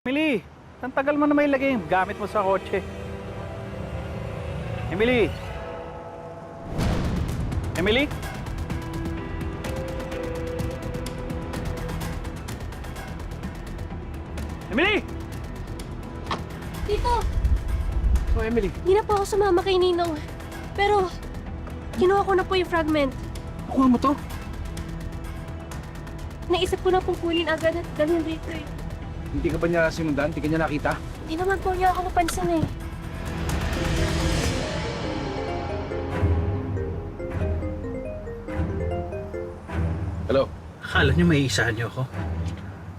Emily, ang tagal mo na may lagay yung gamit mo sa kotse. Emily? Emily? Emily! Tito, Oh, Emily. hindi na po ako sumama kay Ninong. Pero, kinuha ko na po yung fragment. Nakuha mo to? Naisip ko na pong kunin agad at dalhin dito eh. Hindi ka ba niya sinundan? Hindi ka niya nakita? Hindi naman po niya ako napansin eh. Hello? Akala niyo may isahan niyo ako?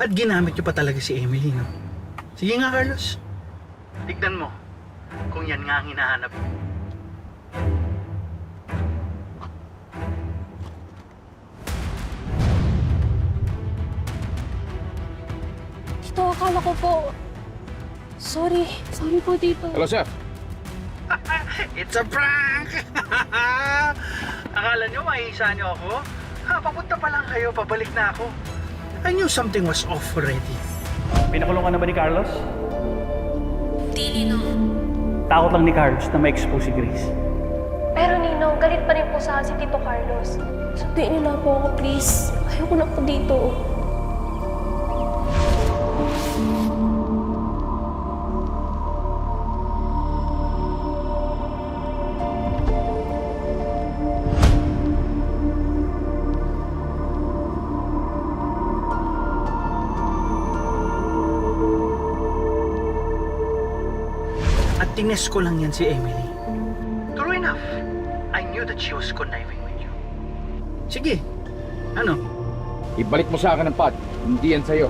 At ginamit niyo pa talaga si Emily, no? Sige nga, Carlos. Tignan mo kung yan nga ang hinahanap mo. Tito, akala ko po. Sorry po Tito. Hello, sir. It's a prank! Akala niyo may isahan niyo ako? Papunta pa lang kayo, pabalik na ako. I knew something was off already. Pinakulong ka na ba ni Carlos? Hindi, Ninong. Takot lang ni Carlos na ma-expose si Grace. Pero Ninong, galit pa rin po sa akin si Tito Carlos. Sunduin niyo na po ako, please. Ayoko na po dito. At tines ko lang yan si Emily. True enough, I knew that she was conniving with you. Sige, ano? Ibalik mo sa akin ang pad. Hindi yan sa'yo.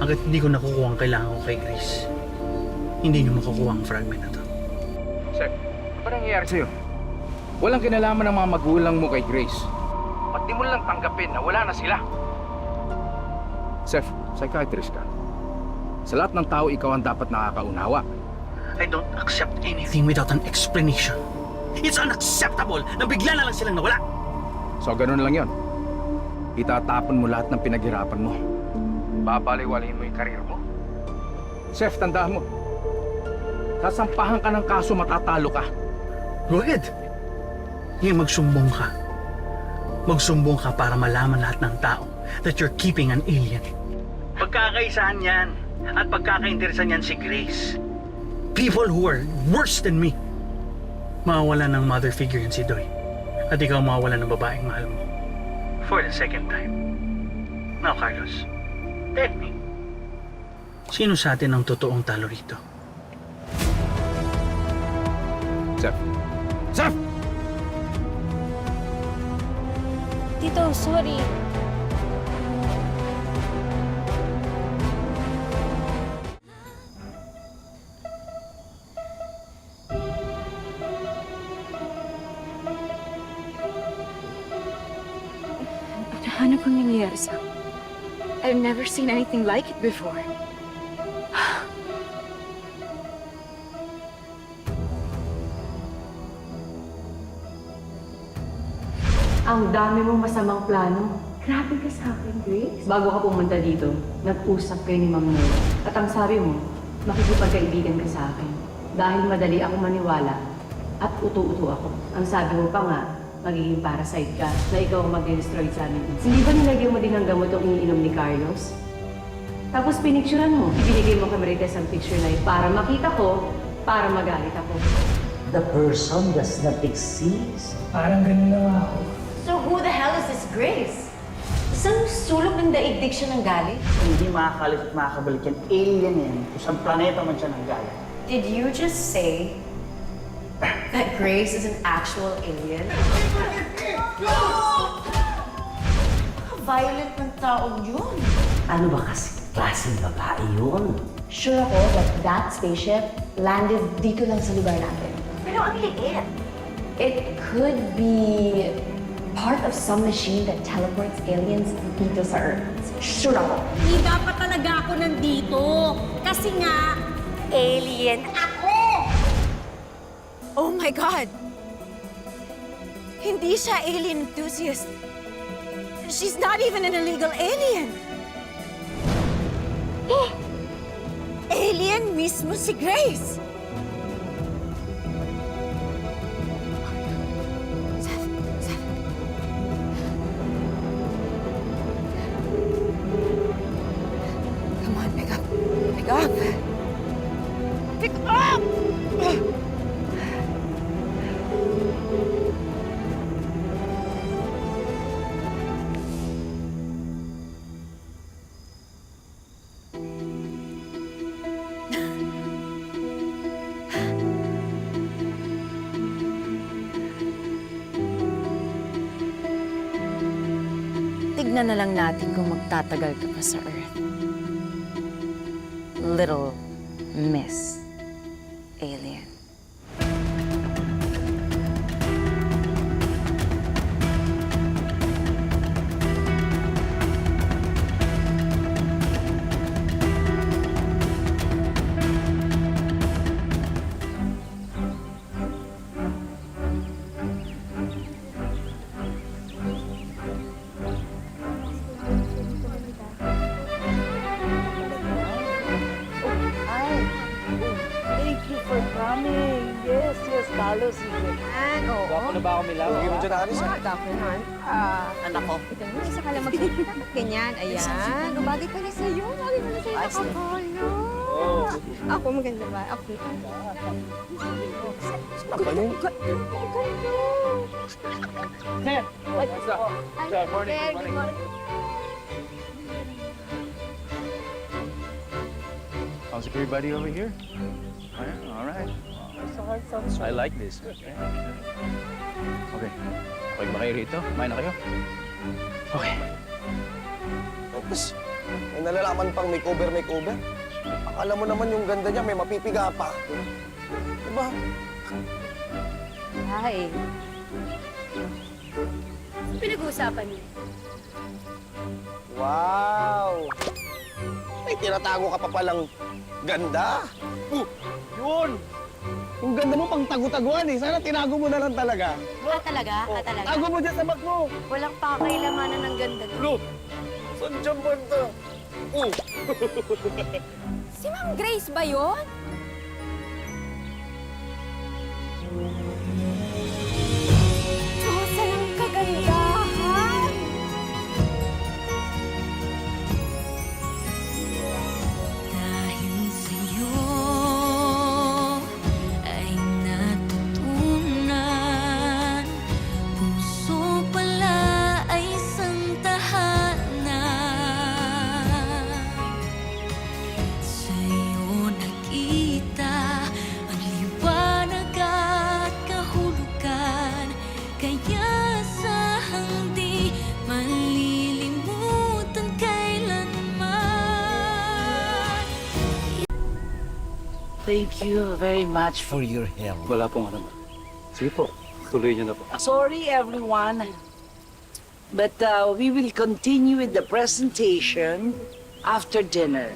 Hanggat hindi ko nakukuha ang kailangan ko kay Grace, hindi niyo makukuha ang fragment na to. Sir, ano ba nangyayari sa'yo? Walang kinalaman ng mga magulang mo kay Grace. Ba't di mo lang tanggapin na wala na sila? Sir, psychiatrist ka. Sa lahat ng tao, ikaw ang dapat nakakaunawa. I don't accept anything without an explanation. It's unacceptable na bigla na lang silang nawala. So, ganun lang yon. Itatapon mo lahat ng pinaghirapan mo. Babaliwalayin mo yung karir mo. Chef, tandaan mo. Sasampahan ka ng kaso, matatalo ka. Go ahead. Ngayon magsumbong ka. Magsumbong ka para malaman lahat ng tao that you're keeping an alien. Pagkakaisahan yan at pagkakainteresan yan si Grace. People who are worse than me. Mawawala ng mother figure yan si Doy. At ikaw mawawala ng babaeng mahal mo. For the second time. Now, Carlos, tell me. Sino sa atin ang totoong talo rito? Chef! Chef! Tito, sorry. Ano bang nangyayari sa akin? I've never seen anything like it before. Ang dami mong masamang plano. Grabe ka sa akin, Grace. Bago ka pumunta dito, nag-usap kayo ni Ma'am Noel. At ang sabi mo, makikipagkaibigan ka sa akin. Dahil madali ako maniwala at utu-utu ako. Ang sabi mo pa nga, magiging parasite ka na ikaw ang mag-destroy sa amin. Hindi ba nilagyan mo din ng gamot ang iniinom ni Carlos? Tapos pinicturean mo. Ibinigay mo kay Marites ang picture na yun para makita ko, para magalit ako. The person does not exist. So who the hell is this Grace? Isang sulok ng daigdig siya ng galit? Hindi makakalit at makakabalik yan. Alien yan. Kung saan planeta man siya ng galit. Did you just say that Grace is an actual alien? Violent ng taong yun. Ano ba kasi klaseng babae yun? Sure ako that that spaceship landed dito lang sa lugar natin. Pero ang liit. It could be part of some machine that teleports aliens dito sa Earth. Sure ako. Hindi dapat talaga ako nandito. Kasi nga, alien ako! Oh my God! Hindi siya alien enthusiast. She's not even an illegal alien. Alien mismo si Grace! Come on, pick up. Pick up. Pick up! Tignan na lang natin kung magtatagal ka pa sa Earth. Little Miss Alien. Thank you for coming. Yes, Carlos. Gwapo na ba ako, Milaw? Hindi mo dyan nakalis, ha? Anak ko. Ito mo, isa ka lang magsalita. Ba't ganyan? Ayan. Bagay pala sa'yo. Bagay pala sa'yo. Nakakolo. Ako, maganda ba? Ako. Ako yun. Good morning. How's everybody over here? All right. I like this. Okay. Okay ba kayo rito? Kumain na kayo? Okay. Tapos, may nalalaman pang makeover. Akala mo naman yung ganda niya, may mapipiga pa. Diba? Hi. Pinag-uusapan niyo. Wow! May tinatago ka pa palang ganda. Yun! Yung ganda mo pang tagu-taguan eh. Sana tinago mo na lang talaga. Talaga? Talaga? Tago mo dyan sa bag mo. Walang pakailanganan ng ganda. Look! Saan dyan banda? Si Ma'am Grace ba yun? Diyos, ang kagandahan! Dahil sa'yo ay natutunan, puso pala ay isang tahanan. Sa'yo nakita ang liwanag at kahulugan, kaya sa hindi malilimutan kailanman. Thank you very much for your help. Wala pong ano. Sige po, tuloy niyo na po. Sorry, everyone. But we will continue with the presentation after dinner.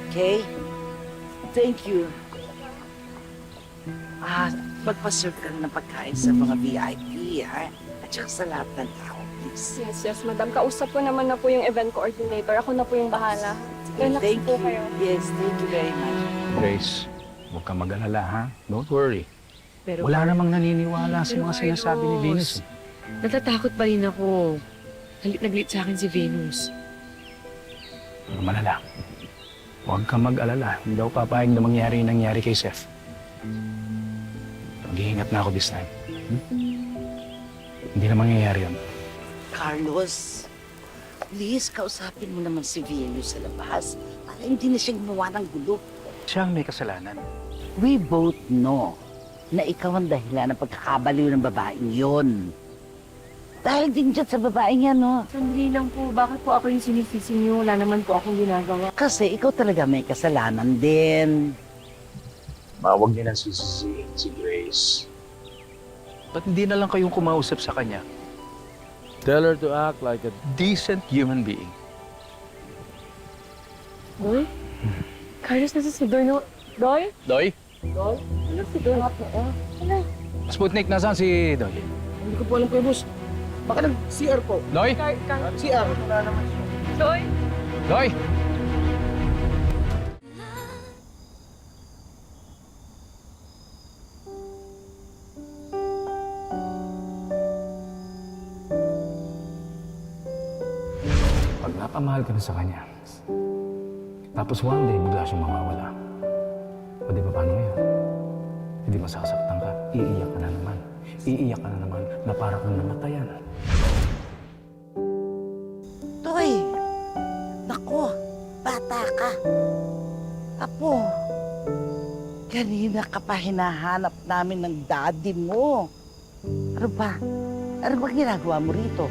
Okay? Thank you. Magpaserve ka na ng pagkain sa mga VIP, ha? At saka sa lahat ng tao, please. Yes, madam. Kausap ko naman na po yung event coordinator. Ako na po yung bahala. Relax Thank po you. kayo. Yes, thank you very much. Grace, huwag kang mag-alala, ha? Don't worry. Pero Wala namang naniniwala sa mga sinasabi ni Venus. natatakot pa rin ako. Naglit sa akin si Venus. Huwag malala. Huwag kang mag-alala. Hindi ako papayag na mangyari yung nangyari kay Seth. Mag-iingat na ako this time. Hindi na mangyayari yun. Carlos, please, kausapin mo naman si Venus sa labas para hindi na siya gumawa ng gulo. Siya ang may kasalanan. We both know na ikaw ang dahilan ng pagkakabaliw ng babaeng yon. Dahil din dyan sa babaeng yan, no? Sandali lang po. Bakit po ako yung sinisisi niyo? Wala naman po akong ginagawa. Kasi ikaw talaga may kasalanan din. Huwag niya nang sisisihin si Grace. Ba't hindi na lang kayong kumausap sa kanya? Tell her to act like a decent human being. Doy? Carlos, nasa si Doy, no? Doy? Doy? Doy? Ano si Doy? Ano? Sputnik, nasaan si Doy? Hindi ko po alam kayo, boss. Baka nag-CR po. Doy? CR. Wala naman siya. Doy? Doy! Nagmakamahal ka na sa kanya. Tapos one day, bigla siyang mawawala. O di ba paano ngayon? Hindi masasaktan ka. Iiyak ka na naman. Iiyak ka na naman na para kang namatayan. Toy! Nako, bata ka. Apo, kanina ka pa hinahanap namin ng daddy mo. Ano ba? Ano ba ginagawa mo rito?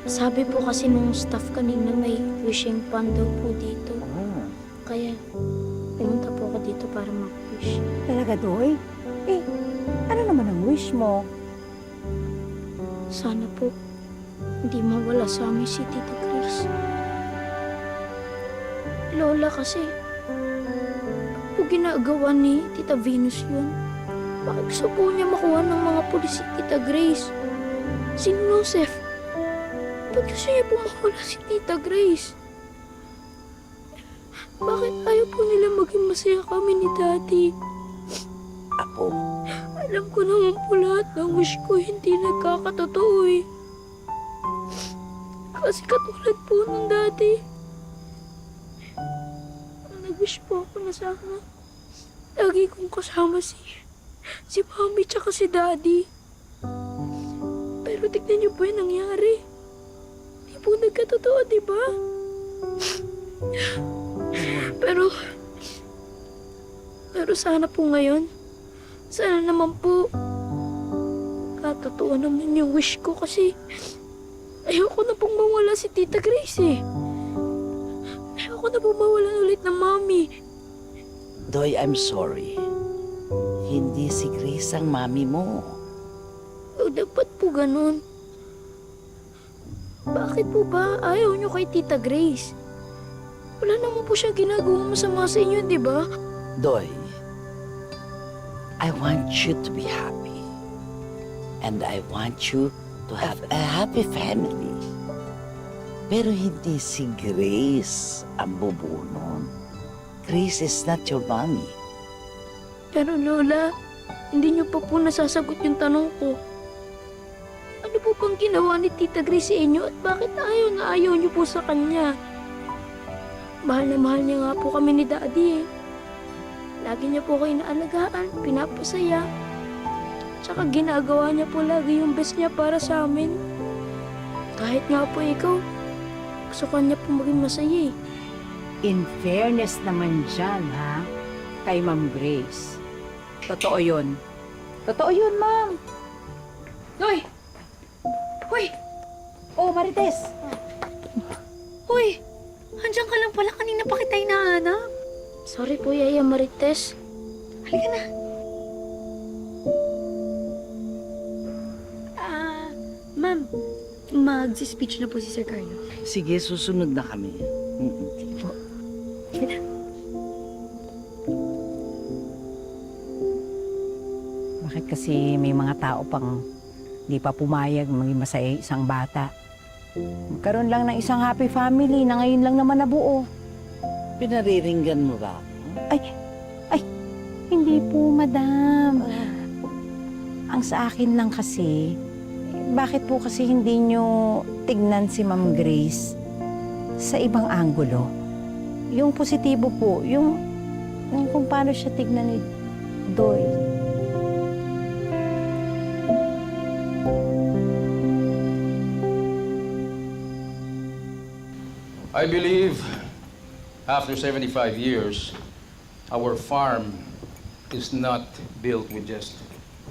Sabi po kasi nung staff kanina may wishing pan daw po dito. Kaya pumunta po ako dito para mag-wish. Talaga, Doy? Eh, ano naman ang wish mo? Sana po hindi mawala sa amin si Tita Grace. Lola kasi, po ginagawa ni Tita Venus yun. Bakit gusto po niya makuha ng mga pulis si Tita Grace? Si Joseph. Bakit gusto niya po makawala si Tita Grace? Bakit ayaw po nila maging masaya kami ni Daddy? Apo, Alam ko naman po lahat ng wish ko hindi nagkakatotoo eh. Kasi katulad po ng Daddy. Nag-wish po ako na sana lagi kong kasama si Mami tsaka si Daddy. Pero tignan niyo po yung nangyari. Hindi po nagkatotoo, di ba? Pero sana po ngayon, sana naman po katotoo naman yung wish ko kasi ayoko na pong mawala si Tita Grace eh. Ayoko na pong mawalan ulit ng Mami. Doy, I'm sorry. Hindi si Grace ang mami mo. O dapat po ganun. Bakit po ba ayaw niyo kay Tita Grace? Wala naman po siya ginagawa masama sa inyo, di ba? Doy, I want you to be happy. And I want you to have a happy family. Pero hindi si Grace ang bubunon. Grace is not your mommy. Pero Lola, hindi niyo pa po nasasagot yung tanong ko. Ano po bang ginawa ni Tita Grace sa inyo at bakit ayaw na ayaw niyo po sa kanya? Mahal na mahal niya nga po kami ni Daddy eh. Lagi niya po kayo inaalagaan, pinapasaya. Tsaka ginagawa niya po lagi yung best niya para sa amin. Kahit nga po ikaw, gusto ka niya po maging masaya eh. In fairness naman dyan, ha? Kay Ma'am Grace. Totoo yun. Totoo yun, Ma'am. Hoy! Hoy! Oh, Marites! Hoy! Andiyan ka lang pala. Kanina pa kita hinahanap. Sorry po, Yaya Marites. Halika na. Ma'am, mag-speech na po si Sir Carlo. Sige, susunod na kami. Sige po. Sige na. Bakit kasi may mga tao pang di pa pumayag maging masaya isang bata? Magkaroon lang ng isang happy family na ngayon lang naman nabuo. Pinariringgan mo ba? Hindi po, madam. Ang sa akin lang kasi, bakit po kasi hindi nyo tignan si Ma'am Grace sa ibang anggulo? Yung positibo po, yung kung paano siya tignan ni Doy. I believe after 75 years, our farm is not built with just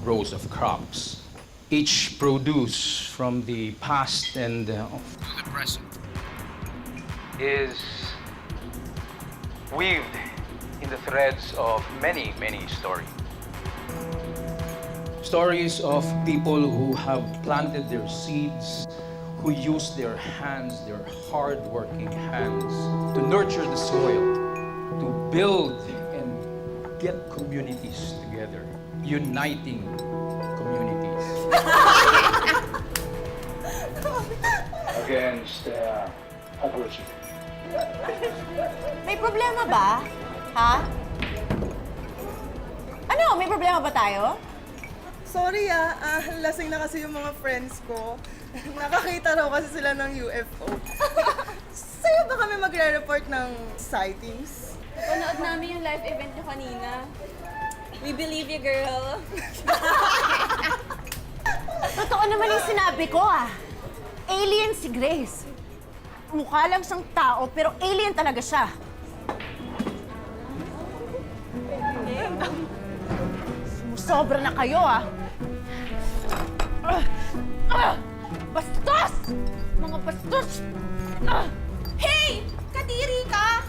rows of crops. Each produce from the past and to the present is weaved in the threads of many, many stories. Stories of people who have planted their seeds, who use their hands, their hard-working hands, to nurture the soil, to build and get communities together, uniting communities against oppression. May problema ba? Ha? Ano? May problema ba tayo? Sorry lasing na kasi yung mga friends ko. Nakakita raw kasi sila ng UFO. Kailan ba kami magre-report ng sightings? Panood namin yung live event nyo kanina. We believe you, girl. Totoo naman yung sinabi ko Alien si Grace. Mukha lang siyang tao, pero alien talaga siya. Sumusobra na kayo Bastos! Mga bastos! Hey! Kadiri ka!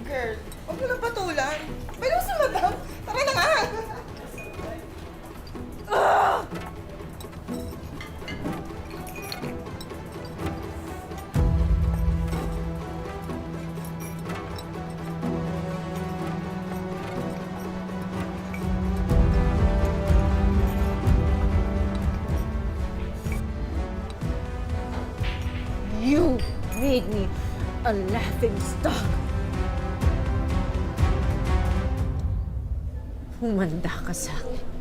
Girl, huwag mo nang patulan. Pwede mo si madam. Tara na nga. You made me a laughing stock. Humanda ka sa akin.